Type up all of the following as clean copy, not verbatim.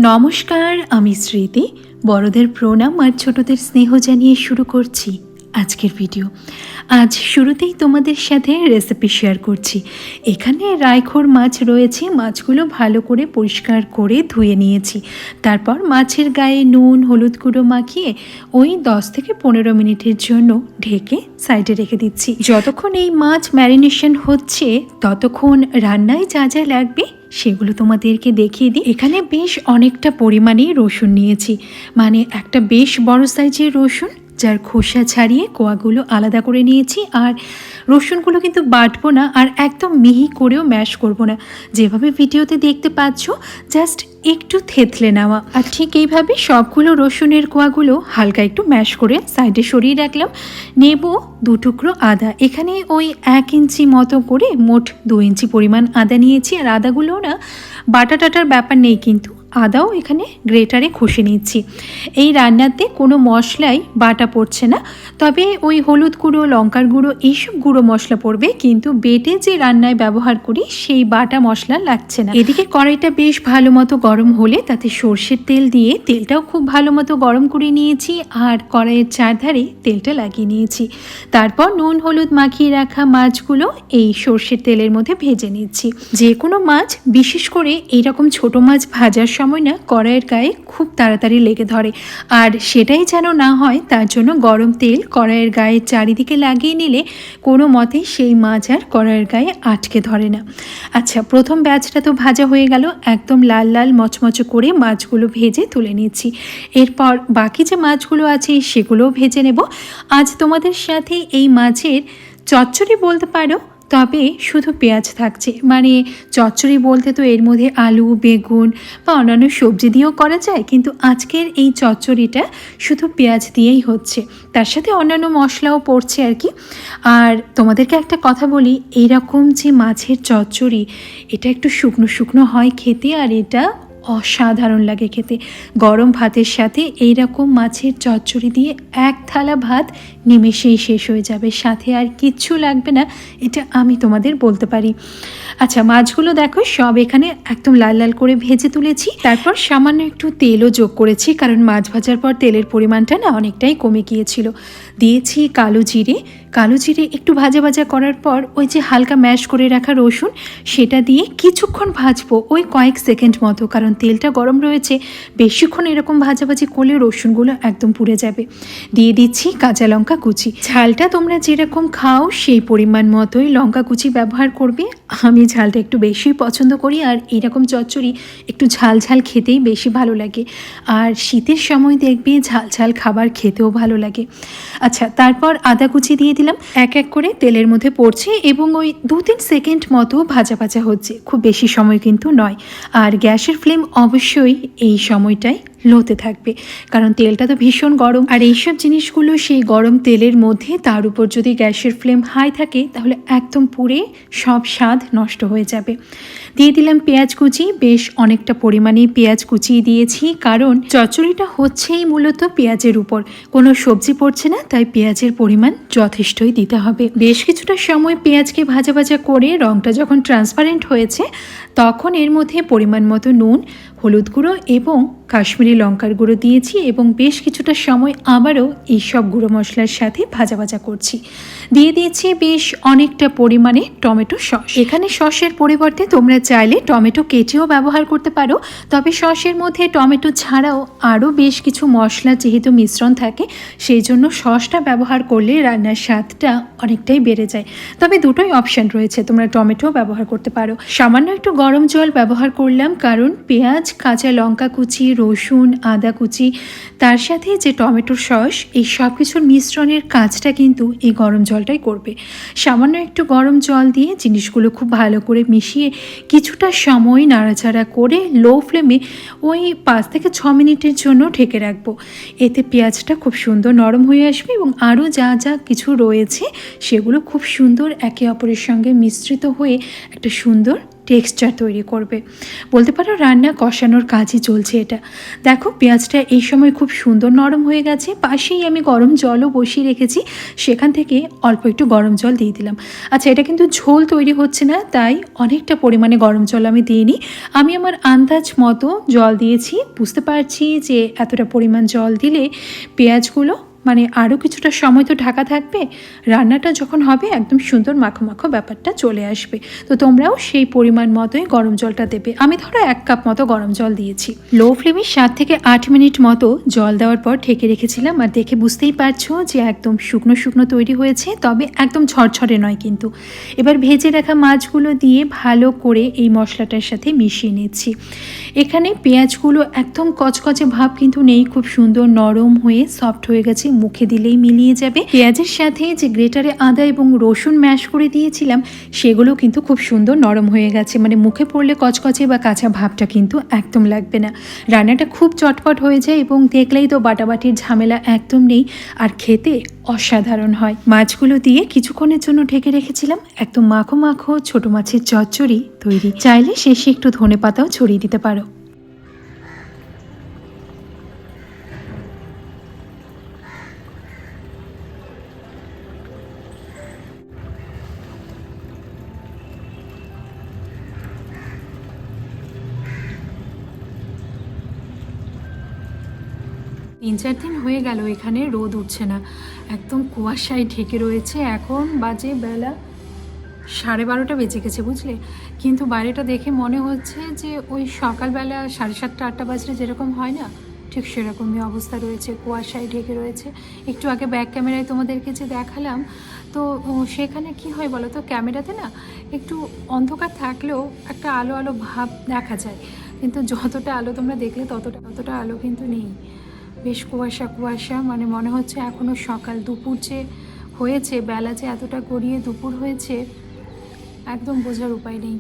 নমস্কার, আমি স্মৃতি। বড়দের প্রণাম আর ছোটদের স্নেহ জানিয়ে শুরু করছি আজকের ভিডিও। আজ শুরুতেই তোমাদের সাথে রেসিপি শেয়ার করছি। এখানে রায়খোর মাছ রয়েছে, মাছগুলো ভালো করে পরিষ্কার করে ধুয়ে নিয়েছি। তারপর মাছের গায়ে নুন হলুদ গুঁড়ো মাখিয়ে ওই 10 থেকে 15 মিনিটের জন্য ঢেকে সাইডে রেখে দিচ্ছি। যতক্ষণ এই মাছ ম্যারিনেশন হচ্ছে ততক্ষণ রান্নায় যা যা লাগবে সেগুলো তোমাদেরকে দেখিয়ে দিই। এখানে বেশ অনেকটা পরিমাণে রসুন নিয়েছি, মানে একটা বেশ বড় সাইজের রসুন, যার খোসা ছাড়িয়ে কোয়াগুলো আলাদা করে নিয়েছি। আর রসুনগুলো কিন্তু বাটবো না আর একদম মিহি করেও ম্যাশ করব না, যেভাবে ভিডিওতে দেখতে পাচ্ছ জাস্ট একটু থেতলে নেওয়া। আর ঠিক এইভাবে সবগুলো রসুনের কোয়াগুলো হালকা একটু ম্যাশ করে সাইডে সরিয়ে রাখলাম। নেব 2 টুকরো আদা, এখানে ওই 1 ইঞ্চি মতো করে মোট 2 ইঞ্চি পরিমাণ আদা নিয়েছি। আর আদাগুলো না বাটা টাটার ব্যাপার নেই, কিন্তু আদাও এখানে গ্রেটারে ঘষে নিচ্ছি। এই রান্নাতে কোনো মশলাই বাটা পড়ছে না, তবে ওই হলুদ গুঁড়ো লঙ্কার গুঁড়ো এইসব গুঁড়ো মশলা পড়বে, কিন্তু বেটে যে রান্নায় ব্যবহার করি সেই বাটা মশলা লাগছে না। এদিকে কড়াইটা বেশ ভালো মতো গরম হলে তাতে সর্ষের তেল দিয়ে তেলটাও খুব ভালো মতো গরম করে নিয়েছি আর কড়াইয়ের চারধারে তেলটা লাগিয়ে নিয়েছি। তারপর নুন হলুদ মাখিয়ে রাখা মাছগুলো এই সর্ষের তেলের মধ্যে ভেজে নিচ্ছি। যে কোনো মাছ, বিশেষ করে এইরকম ছোট মাছ ভাজার সময় না কড়াইয়ের গায়ে খুব তাড়াতাড়ি লেগে ধরে, আর সেটাই যেন না হয় তার জন্য গরম তেল কড়াইয়ের গায়ে চারিদিকে লাগিয়ে নিলে কোনো মতেই সেই মাছ আর কড়াইয়ের গায়ে আটকে ধরে না। আচ্ছা, প্রথম ব্যাচটা তো ভাজা হয়ে গেল, একদম লাল লাল মচমচে করে মাছগুলো ভেজে তুলে নিচ্ছি। এরপর বাকি যে মাছগুলো আছে সেগুলোও ভেজে নেব। আজ তোমাদের সাথে এই মাছের চচ্চড়ি বলতে পারো, তবে শুধু পেঁয়াজ থাকছে। মানে চচ্চড়ি বলতে তো এর মধ্যে আলু বেগুন বা অন্যান্য সবজি দিয়েও করা যায়, কিন্তু আজকের এই চচ্চড়িটা শুধু পেঁয়াজ দিয়েই হচ্ছে, তার সাথে অন্যান্য মশলাও পড়ছে আর কি। আর তোমাদেরকে একটা কথা বলি, এইরকম যে মাছের চচ্চড়ি, এটা একটু শুকনো শুকনো হয় খেতে, আর এটা অসাধারণ লাগে খেতে। গরম ভাতের সাথে এইরকম মাছের চচ্চড়ি দিয়ে 1 থালা ভাত নিমেষেই শেষ হয়ে যাবে, সাথে আর কিচ্ছু লাগবে না, এটা আমি তোমাদের বলতে পারি। আচ্ছা, মাছগুলো দেখো সব এখানে একদম লাল লাল করে ভেজে তুলেছি। তারপর সামান্য একটু তেলও যোগ করেছি, কারণ মাছ ভাজার পর তেলের পরিমাণটা না অনেকটাই কমে গিয়েছিল। দিয়েছি কালো জিরে একটু ভাজা ভাজা করার পর ওই যে হালকা ম্যাশ করে রাখা রসুন সেটা দিয়ে কিছুক্ষণ ভাজবো, ওই কয়েক সেকেন্ড মতো, কারণ তেলটা গরম রয়েছে। বেশিক্ষণ এরকম ভাজাভাজি করলে রসুনগুলো একদম পুড়ে যাবে। দিয়ে দিচ্ছি কাঁচা লঙ্কা কুচি। ঝালটা তোমরা যেরকম খাও সেই পরিমাণ মতোই লঙ্কা কুচি ব্যবহার করবে। আমি ঝালটা একটু বেশি পছন্দ করি, আর এইরকম চচ্চড়ি একটু ঝাল ঝাল খেতেই বেশি ভালো লাগে। আর শীতের সময় দেখবে ঝাল ঝাল খাবার খেতেও ভালো লাগে। আচ্ছা, তারপর আদা কুচি দিয়ে দিলাম। এক এক করে তেলের মধ্যে পড়ছে এবং ওই 2-3 সেকেন্ড মতো ভাজা ভাজা হচ্ছে, খুব বেশি সময় কিন্তু নয়। আর গ্যাসের ফ্লেম অবশ্যই এই সময়টাই লোতে থাকবে, কারণ তেলটা তো ভীষণ গরম। আর এইসব জিনিসগুলো সেই গরম তেলের মধ্যে, তার উপর যদি গ্যাসের ফ্লেম হাই থাকে তাহলে একদম পুড়ে সব স্বাদ নষ্ট হয়ে যাবে। দিয়ে দিলাম পেঁয়াজ কুচি, বেশ অনেকটা পরিমাণে পেঁয়াজ কুচিয়ে দিয়েছি, কারণ চচ্চড়িটা হচ্ছেই মূলত পেঁয়াজের উপর, কোনো সবজি পড়ছে না, তাই পেঁয়াজের পরিমাণ যথেষ্টই দিতে হবে। বেশ কিছুটা সময় পেঁয়াজকে ভাজা ভাজা করে রঙটা যখন ট্রান্সপারেন্ট হয়েছে তখন এর মধ্যে পরিমাণ মতো নুন হলুদ গুঁড়ো এবং কাশ্মীরি লঙ্কার গুঁড়ো দিয়েছি, এবং বেশ কিছুটা সময় আবারও এই সব গুঁড়ো মশলার সাথে ভাজা ভাজা করছি। দিয়ে দিয়েছি বেশ অনেকটা পরিমাণে টমেটো সস। এখানে সসের পরিবর্তে তোমরা চাইলে টমেটো কেটেও ব্যবহার করতে পারো, তবে সসের মধ্যে টমেটো ছাড়াও আরও বেশ কিছু মশলা যেহেতু মিশ্রণ থাকে, সেই জন্য সসটা ব্যবহার করলে রান্নার স্বাদটা অনেকটাই বেড়ে যায়। তবে দুটোই অপশান রয়েছে, তোমরা টমেটোও ব্যবহার করতে পারো। সামান্য একটু গরম জল ব্যবহার করলাম, কারণ পেঁয়াজ কাঁচা লঙ্কা কুচি রসুন আদা কুচি তার সাথে যে টমেটোর সস, এই সব কিছুর মিশ্রণের কাজটা কিন্তু এই গরম জলটাই করবে। সামান্য একটু গরম জল দিয়ে জিনিসগুলো খুব ভালো করে মিশিয়ে কিছুটা সময় নাড়াচাড়া করে লো ফ্লেমে ওই 5 থেকে 6 মিনিটের জন্য ঢেকে রাখবো। এতে পেঁয়াজটা খুব সুন্দর নরম হয়ে আসবে এবং আরও যা যা কিছু রয়েছে সেগুলো খুব সুন্দর একে অপরের সঙ্গে মিশ্রিত হয়ে একটা সুন্দর টেক্সচার তৈরি করবে। বলতে পারো রান্না কষানোর কাজই চলছে এটা। দেখো পেঁয়াজটা এই সময় খুব সুন্দর নরম হয়ে গেছে। পাশেই আমি গরম জলও বসিয়ে রেখেছি, সেখান থেকে অল্প একটু গরম জল দিয়ে দিলাম। আচ্ছা, এটা কিন্তু ঝোল তৈরি হচ্ছে না, তাই অনেকটা পরিমাণে গরম জল আমি দিইনি। আমি আমার আন্দাজ মতো জল দিয়েছি। বুঝতে পারছি যে এতটা পরিমাণ জল দিলে পেঁয়াজগুলো মানে আরও কিছুটা সময় তো ঢাকা থাকবে, রান্নাটা যখন হবে একদম সুন্দর মাখো মাখো ব্যাপারটা চলে আসবে। তো তোমরাও সেই পরিমাণ মতোই গরম জলটা দেবে। আমি ধরো 1 কাপ মতো গরম জল দিয়েছি। লো ফ্লেমে 7 থেকে 8 মিনিট মতো জল দেওয়ার পর ঢেকে রেখেছিলাম। আর দেখে বুঝতেই পারছো যে একদম শুকনো শুকনো তৈরি হয়েছে, তবে একদম ঝরঝরে নয় কিন্তু। এবার ভেজে রাখা মাছগুলো দিয়ে ভালো করে এই মশলাটার সাথে মিশিয়ে নিচ্ছি। এখানে পেঁয়াজগুলো একদম কচকচে ভাব কিন্তু নেই, খুব সুন্দর নরম হয়ে সফট হয়ে গেছে, মুখে দিলেই মিলিয়ে যাবে। পেঁয়াজের সাথে যে গ্রেটারে আদা এবং রসুন ম্যাশ করে দিয়েছিলাম সেগুলো কিন্তু খুব সুন্দর নরম হয়ে গেছে, মানে মুখে পড়লে কচকচে বা কাঁচা ভাবটা কিন্তু একদম লাগবে না। রান্নাটা খুব চটপট হয়ে যায় এবং দেখলেই তো বাটাবাটির ঝামেলা একদম নেই, আর খেতে অসাধারণ হয়। মাছগুলো দিয়ে কিছুক্ষণের জন্য ঢেকে রেখেছিলাম। একদম মাখো মাখো ছোট মাছের চচ্চড়ি তৈরি। চাইলে শেষে একটু ধনেপাতাও ছড়িয়ে দিতে পারো। তিন চার দিন হয়ে গেল এখানে রোদ উঠছে না, একদম কুয়াশায় ঢেকে রয়েছে। এখন বাজে বেলা 12:30 বেজে গেছে, বুঝলে। কিন্তু বাইরেটা দেখে মনে হচ্ছে যে ওই সকালবেলা 7:30 8টা বাজলে যেরকম হয় না, ঠিক সেরকমই অবস্থা রয়েছে, কুয়াশায় ঢেকে রয়েছে। একটু আগে ব্যাক ক্যামেরায় তোমাদেরকে যে দেখালাম, তো সেখানে কি হয় বলো তো, ক্যামেরাতে না একটু অন্ধকার থাকলেও একটা আলো আলো ভাব দেখা যায়, কিন্তু যতটা আলো তোমরা দেখলে ততটা আলো কিন্তু নেই। বেশ কুয়াশা কুয়াশা, মানে মনে হচ্ছে এখনও সকাল। দুপুর যে হয়েছে, বেলা যে এতটা গড়িয়ে দুপুর হয়েছে একদম বোঝার উপায় নেই।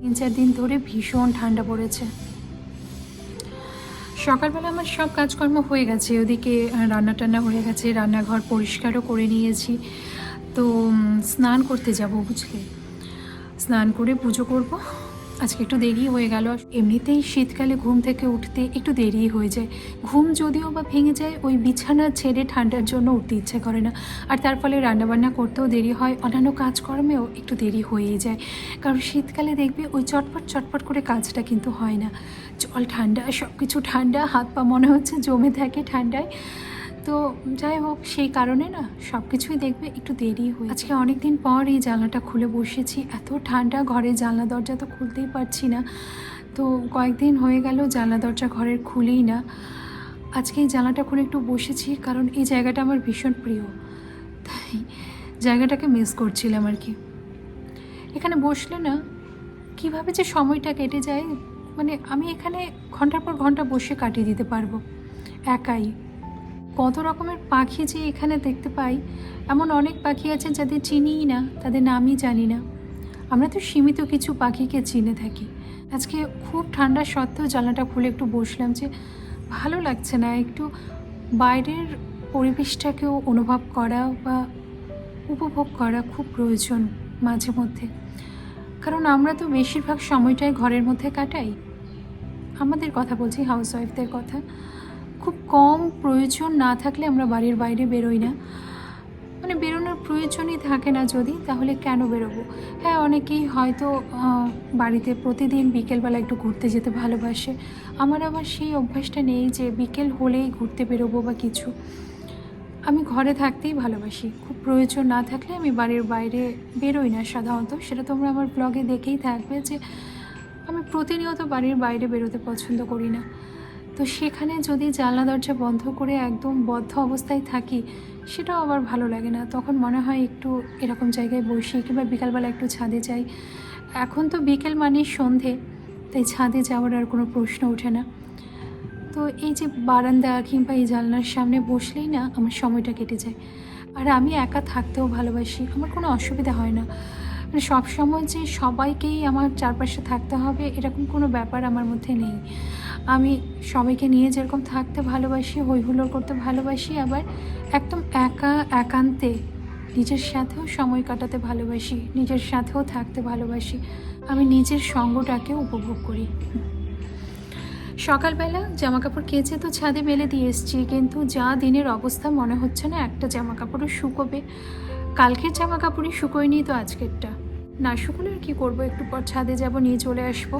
3-4 দিন ধরে ভীষণ ঠান্ডা পড়েছে। সকালবেলা আমার সব কাজকর্ম হয়ে গেছে, ওদিকে রান্না টান্না হয়ে গেছে, রান্নাঘর পরিষ্কারও করে নিয়েছি। তো স্নান করতে যাব, বুঝলে। স্নান করে পুজো করব। আজকে একটু দেরি হয়ে গেল। এমনিতেই শীতকালে ঘুম থেকে উঠতে একটু দেরি হয়ে যায়। ঘুম যদিও বা ভেঙে যায়, ওই বিছানা ছেড়ে ঠান্ডার জন্য উঠতে ইচ্ছে করে না। আর তার ফলে রান্নাবান্না করতেও দেরি হয়, অন্যান্য কাজকর্মেও একটু দেরি হয়েই যায়। কারণ শীতকালে দেখবে ওই চটপট চটপট করে কাজটা কিন্তু হয় না। জল ঠান্ডা, সব কিছু ঠান্ডা, হাত পা মনে হচ্ছে জমে থাকে ঠান্ডায়। তো যাই হোক, সেই কারণে না সব কিছুই দেখবে একটু দেরি হয়ে। আজকে অনেক দিন পর এই জানলাটা খুলে বসেছি, এত ঠান্ডা, ঘরে জানলা দরজা তো খুলতেই পারছি না। তো কয়েকদিন হয়ে গেল জানলা দরজা ঘরের খুলেই না। আজকে এই জানলাটা খুলে একটু বসেছি, কারণ এই জায়গাটা আমার ভীষণ প্রিয়, তাই জায়গাটাকে মিস করছিলাম আর কি। এখানে বসলে না কীভাবে যে সময়টা কেটে যায়, মানে আমি এখানে ঘন্টার পর ঘন্টা বসে কাটিয়ে দিতে পারবো একাই। কত রকমের পাখি যে এখানে দেখতে পাই, এমন অনেক পাখি আছে যাদের চিনিই না, তাদের নামই জানি না। আমরা তো সীমিত কিছু পাখিকে চিনে থাকি। আজকে খুব ঠান্ডা সত্ত্বেও জানলাটা খুলে একটু বসলাম, যে ভালো লাগছে না, একটু বাইরের পরিবেশটাকেও অনুভব করা বা উপভোগ করা খুব প্রয়োজন মাঝে মধ্যে। কারণ আমরা তো বেশিরভাগ সময়টাই ঘরের মধ্যে কাটাই। আমাদের কথা বলছি, হাউসওয়াইফদের কথা। খুব কম প্রয়োজন না থাকলে আমরা বাড়ির বাইরে বেরোই না, মানে বেরোনোর প্রয়োজনই থাকে না যদি, তাহলে কেন বেরোবো। হ্যাঁ, অনেকেই হয়তো বাড়িতে প্রতিদিন বিকেলবেলা একটু ঘুরতে যেতে ভালোবাসে। আমার আবার সেই অভ্যাসটা নেই যে বিকেল হলেই ঘুরতে বেরোবো বা কিছু। আমি ঘরে থাকতেই ভালোবাসি। খুব প্রয়োজন না থাকলে আমি বাড়ির বাইরে বেরোই না সাধারণত। সেটা তোমরা আমার ব্লগে দেখেই থাকবে যে আমি প্রতিনিয়ত বাড়ির বাইরে বেরোতে পছন্দ করি না। তো সেখানে যদি জানলা দরজা বন্ধ করে একদম বদ্ধ অবস্থায় থাকি, সেটাও আবার ভালো লাগে না। তখন মনে হয় একটু এরকম জায়গায় বসি, কিংবা বিকালবেলা একটু ছাদে যাই। এখন তো বিকেল মানেই সন্ধে, তাই ছাদে যাওয়ার আর কোনো প্রশ্ন ওঠে না। তো এই যে বারান্দা কিংবা এই জানলার সামনে বসলেই না আমার সময়টা কেটে যায়। আর আমি একা থাকতেও ভালোবাসি, আমার কোনো অসুবিধা হয় না। মানে সবসময় যে সবাইকেই আমার চারপাশে থাকতে হবে এরকম কোনো ব্যাপার আমার মধ্যে নেই। আমি সবাইকে নিয়ে যেরকম থাকতে ভালোবাসি, হই হুল্লোড় করতে ভালোবাসি, আবার একদম একা একান্তে নিজের সাথেও সময় কাটাতে ভালোবাসি, নিজের সাথেও থাকতে ভালোবাসি। আমি নিজের সঙ্গটাকে উপভোগ করি। সকালবেলা জামা কাপড় কেচে তো ছাদে মেলে দিয়ে এসেছি, কিন্তু যা দিনের অবস্থা মনে হচ্ছে না একটা জামা কাপড়ও শুকোবে। কালকের জামা কাপড়ই শুকোয়নি তো আজকেরটা। না শুকোলে আর কী করবো, একটু পর ছাদে যাব, নিয়ে চলে আসবো।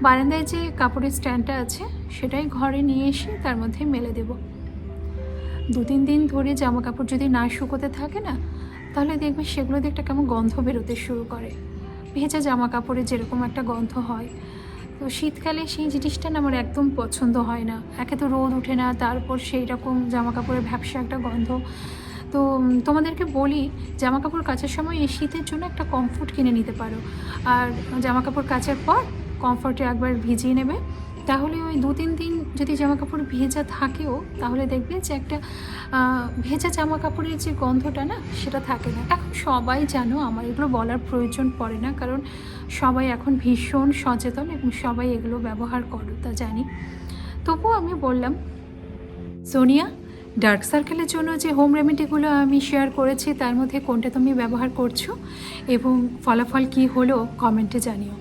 বারান্দায় যে কাপড়ের স্ট্যান্ডটা আছে সেটাই ঘরে নিয়ে এসে তার মধ্যে মেলে দেব। 2-3 দিন ধরে জামা কাপড় যদি না শুকোতে থাকে না, তাহলে দেখবে সেগুলোতে একটা কেমন গন্ধ বেরোতে শুরু করে। ভেজা জামা কাপড়ে যেরকম একটা গন্ধ হয়, তো শীতকালে সেই জিনিসটা না আমার একদম পছন্দ হয় না। একে তো রোদ ওঠে না, তারপর সেই রকম জামা কাপড়ের ভ্যাপসা একটা গন্ধ। তো তোমাদেরকে বলি, জামা কাপড় কাচার সময় এই শীতের জন্য একটা কমফোর্ট কিনে নিতে পারো, আর জামা কাপড় কাচার পর কমফোর্টে একবার ভিজিয়ে নেবে। তাহলে ওই 2-3 দিন যদি জামা কাপড় ভেজা থাকেও, তাহলে দেখবে যে একটা ভেজা জামা কাপড়ের যে গন্ধটা না, সেটা থাকে না। এখন সবাই জানো, আমার এগুলো বলার প্রয়োজন পড়ে না, কারণ সবাই এখন ভীষণ সচেতন এবং সবাই এগুলো ব্যবহার করো, তা জানি। তবুও আমি বললাম, সোনিয়া, ডার্ক সার্কেলের জন্য যে হোম রেমেডিগুলো আমি শেয়ার করেছি তার মধ্যে কোনটা তুমি ব্যবহার করছো এবং ফলাফল কী হলো কমেন্টে জানিও।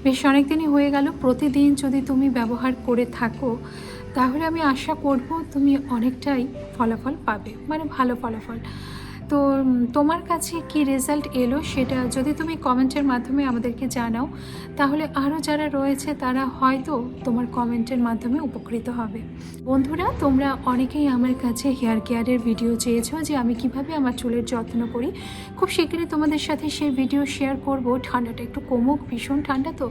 বেশ অনেক দিনই হয়ে গেল, প্রতিদিন যদি তুমি ব্যবহার করে থাকো তাহলে আমি আশা করব তুমি অনেকটাই ফলাফল পাবে, মানে ভালো ফলাফল। তো তোমার কাছে কি রেজাল্ট এলো সেটা যদি তুমি কমেন্টের মাধ্যমে আমাদেরকে জানাও, তাহলে আরও যারা রয়েছে তারা হয়তো তোমার কমেন্টের মাধ্যমে উপকৃত হবে। বন্ধুরা, তোমরা অনেকেই আমার কাছে হেয়ার কেয়ারের ভিডিও চেয়েছো যে আমি কিভাবে আমার চুলের যত্ন করি। খুব শীঘ্রই তোমাদের সাথে সেই ভিডিও শেয়ার করব। ঠান্ডাটা একটু কমুক, ভীষণ ঠান্ডা তো,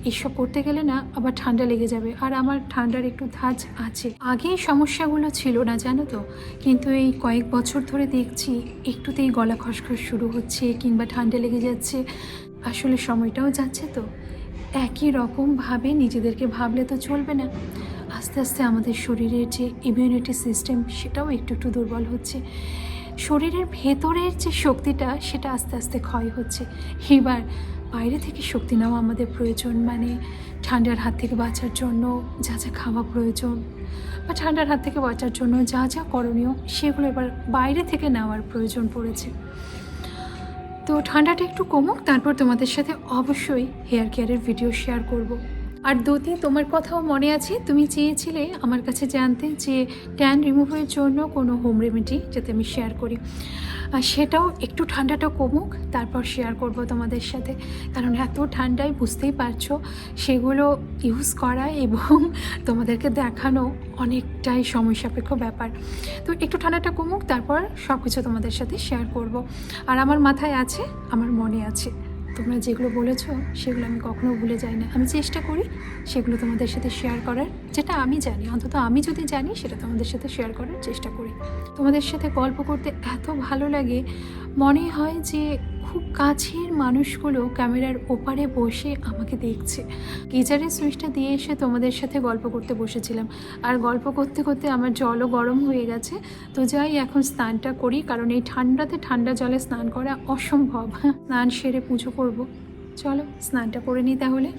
এসব করতে গেলে না আবার ঠান্ডা লেগে যাবে, আর আমার ঠান্ডার একটু ধাঁচ আছে। আগে এই সমস্যাগুলো ছিল না জানো তো, কিন্তু এই কয়েক বছর ধরে দেখছি একটুতেই গলা খসখস শুরু হচ্ছে কিংবা ঠান্ডা লেগে যাচ্ছে। আসলে সময়টাও যাচ্ছে তো, একই রকমভাবে নিজেদেরকে ভাবলে তো চলবে না। আস্তে আস্তে আমাদের শরীরের যে ইমিউনিটি সিস্টেম সেটাও একটু একটু দুর্বল হচ্ছে। শরীরের ভেতরের যে শক্তিটা সেটা আস্তে আস্তে ক্ষয় হচ্ছে। এবার বাইরে থেকে শক্তি নেওয়া আমাদের প্রয়োজন, মানে ঠান্ডার হাত থেকে বাঁচার জন্য যা যা খাওয়া প্রয়োজন বা ঠান্ডার হাত থেকে বাঁচার জন্য যা যা করণীয় সেগুলো এবার বাইরে থেকে নেওয়ার প্রয়োজন পড়েছে। তো ঠান্ডাটা একটু কমুক, তারপর তোমাদের সাথে অবশ্যই হেয়ার কেয়ারের ভিডিও শেয়ার করব। আর দুতি, তোমার কথাও মনে আছে, তুমি চেয়েছিলে আমার কাছে জানতে যে ট্যান রিমুভের জন্য কোনো হোম রেমেডি যাতে আমি শেয়ার করি। আর সেটাও একটু ঠান্ডাটা কমুক তারপর শেয়ার করব তোমাদের সাথে, কারণ এত ঠান্ডায় বুঝতেই পারছো সেগুলো ইউজ করা এবং তোমাদেরকে দেখানো অনেকটাই সময় সাপেক্ষ ব্যাপার। তো একটু ঠান্ডাটা কমুক, তারপর সব কিছু তোমাদের সাথে শেয়ার করব। আর আমার মাথায় আছে, আমার মনে আছে, তোমরা যেগুলো বলেছো সেগুলো আমি কখনো ভুলে যাই না। আমি চেষ্টা করি সেগুলো তোমাদের সাথে শেয়ার করার, যেটা আমি জানি, অন্তত আমি যদি জানি সেটা তোমাদের সাথে শেয়ার করার চেষ্টা করি। তোমাদের সাথে গল্প করতে এত ভালো লাগে, মনে হয় যে খুব কাছের মানুষগুলো ক্যামেরার ওপারে বসে আমাকে দেখছে। গিজারের সুইচটা দিয়ে এসে তোমাদের সাথে গল্প করতে বসেছিলাম, আর গল্প করতে করতে আমার জলও গরম হয়ে গেছে। তো যাই, এখন স্নানটা করি, কারণ এই ঠান্ডাতে ঠান্ডা জলে স্নান করা অসম্ভব। স্নান সেরে পুজো করব, চলো স্নানটা করে নিই তাহলে।